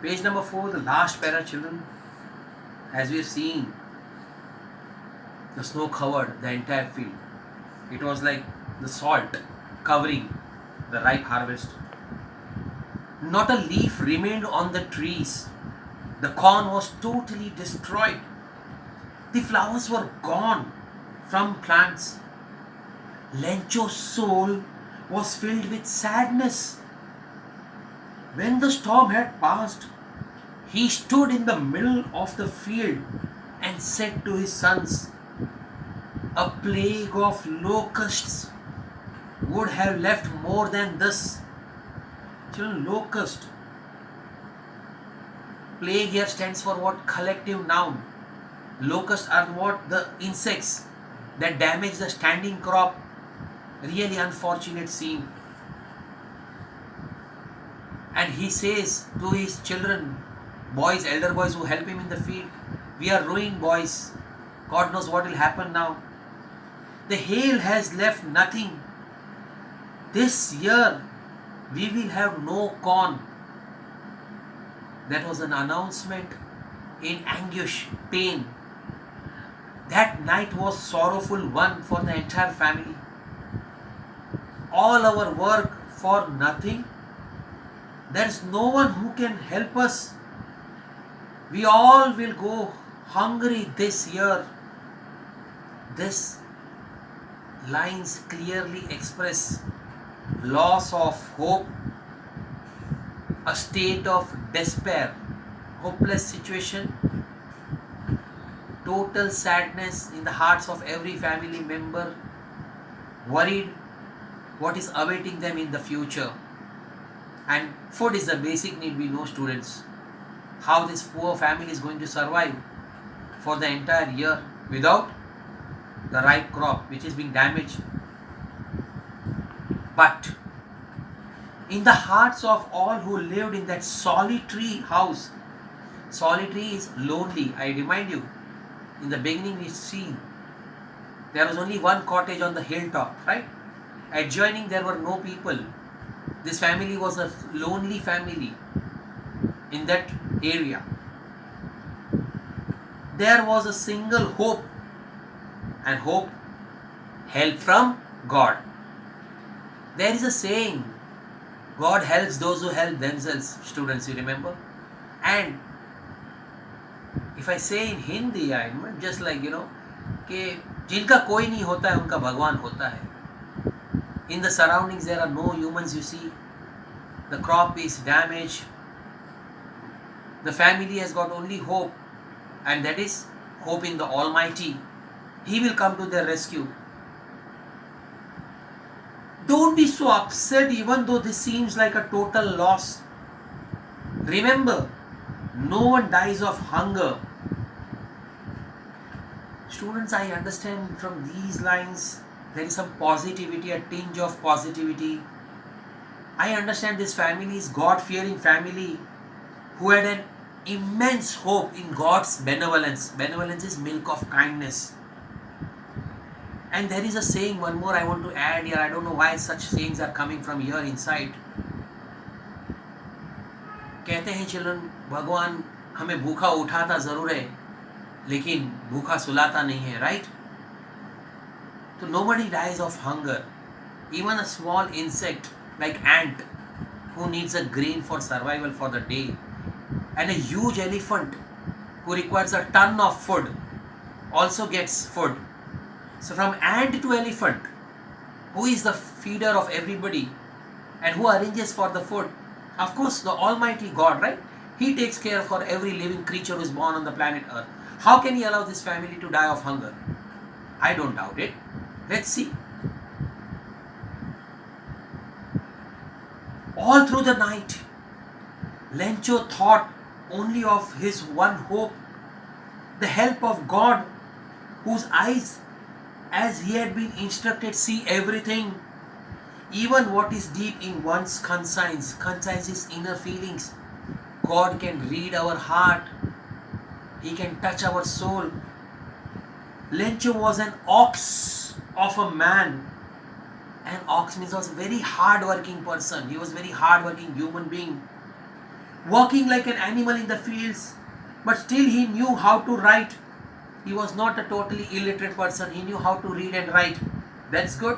Page number 4, the last para, children. As we have seen, the snow covered the entire field. It was like the salt covering the ripe harvest. Not a leaf remained on the trees. The corn was totally destroyed. The flowers were gone from plants. Lencho's soul was filled with sadness. When the storm had passed, he stood in the middle of the field and said to his sons, "A plague of locusts would have left more than this." Children, locust. Plague here stands for what? Collective noun. Locusts are what? The insects that damage the standing crop. Really unfortunate scene. And he says to his children, boys, elder boys who help him in the field, "We are ruined, boys. God knows what will happen now. The hail has left nothing. This year we will have no corn." That was an announcement in anguish, pain. That night was sorrowful one for the entire family. All our work for nothing. There is no one who can help us. We all will go hungry this year. This lines clearly express loss of hope, a state of despair, hopeless situation, total sadness in the hearts of every family member, worried what is awaiting them in the future. And food is the basic need, we know, students. How this poor family is going to survive for the entire year without the ripe crop which is being damaged. But in the hearts of all who lived in that solitary house, solitary is lonely. I remind you, in the beginning we see there was only one cottage on the hilltop, right? Adjoining there were no people. This family was a lonely family in that area. There was a single hope, and hope, help from God. There is a saying, God helps those who help themselves, students, you remember? And if I say in Hindi, I just like, कि जिनका कोई नहीं होता है उनका भगवान होता है. In the surroundings there are no humans, you see. The crop is damaged. The family has got only hope, and that is hope in the Almighty. He will come to their rescue. Don't be so upset even though this seems like a total loss. Remember, no one dies of hunger. Students, I understand from these lines there is some positivity, a tinge of positivity. I understand this family is God-fearing family who had an immense hope in God's benevolence. Benevolence is milk of kindness. And there is a saying, one more I want to add here. I don't know why such sayings are coming from here inside. कहते हैं children, भगवान हमें भूखा उठाता जरूर है लेकिन भूखा सुलाता नहीं है, right? So nobody dies of hunger. Even a small insect like ant who needs a grain for survival for the day, and a huge elephant who requires a ton of food also gets food. So from ant to elephant, who is the feeder of everybody and who arranges for the food? Of course, the Almighty God, right? He takes care for every living creature who is born on the planet Earth. How can He allow this family to die of hunger? I don't doubt it. Let's see. All through the night, Lencho thought only of his one hope, the help of God, whose eyes, as he had been instructed, see everything, even what is deep in one's conscience his inner feelings. God can read our heart. He can touch our soul. Lencho was an ox of a man. An ox means was a very hard-working person. He was a very hard-working human being. working like an animal in the fields, but still he knew how to write. He was not a totally illiterate person, he knew how to read and write. That's good.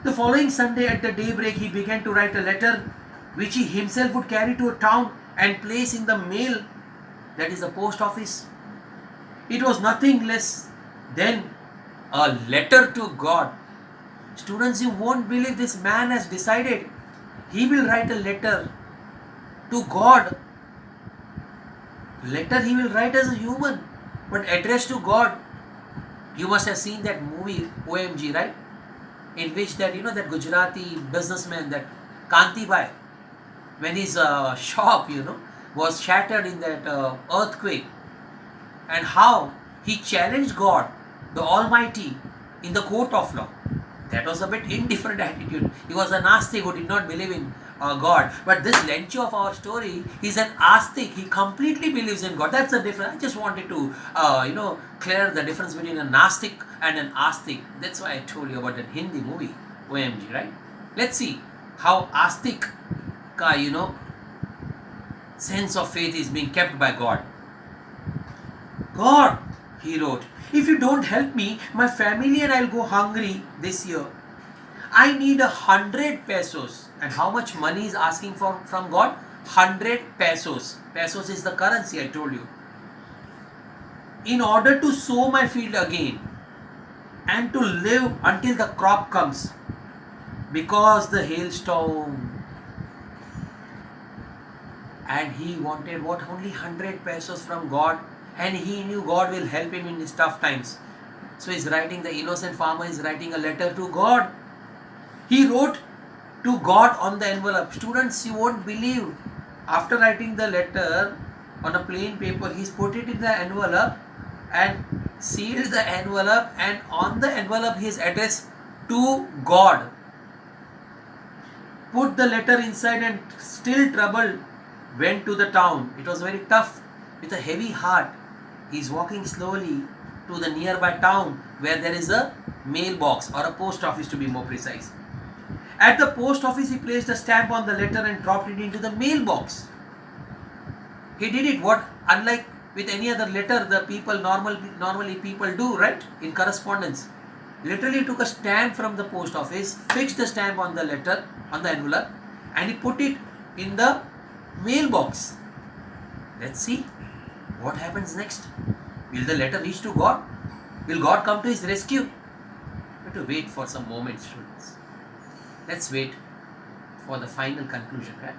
The following Sunday at the daybreak, he began to write a letter which he himself would carry to a town and place in the mail, that is the post office. It was nothing less than a letter to God. Students, you won't believe this man has decided he will write a letter to God. Letter he will write as a human, but addressed to God. You must have seen that movie OMG, right? In which that that Gujarati businessman, that Kantibai, when his shop was shattered in that earthquake, and how he challenged God, the Almighty, in the court of law. That was a bit indifferent attitude. He was a Nastic who did not believe in God. But this Lencho of our story, he's an Astic. He completely believes in God. That's the difference. I just wanted to, clear the difference between a Nastic and an Astic. That's why I told you about that Hindi movie, OMG, right? Let's see how Astic ka, sense of faith is being kept by God. God, he wrote, if you don't help me, my family and I'll go hungry this year. I need 100 pesos. And how much money is asking for from God? 100 pesos. Pesos is the currency, I told you. In order to sow my field again and to live until the crop comes. Because the hailstorm. And he wanted what? Only 100 pesos from God. And he knew God will help him in his tough times. So he's writing, the innocent farmer is writing a letter to God. He wrote to God on the envelope. Students, you won't believe. After writing the letter on a plain paper, he's put it in the envelope and sealed the envelope, and on the envelope his address to God. Put the letter inside and still troubled went to the town. It was very tough. With a heavy heart, he is walking slowly to the nearby town where there is a mailbox, or a post office to be more precise. At the post office, he placed a stamp on the letter and dropped it into the mailbox. He did it what, unlike with any other letter, the people normally people do, right? In correspondence. Literally took a stamp from the post office, fixed the stamp on the letter, on the envelope, and he put it in the mailbox. Let's see what happens next. Will the letter reach to God? Will God come to his rescue? We have to wait for some moments, students. Let's wait for the final conclusion, right?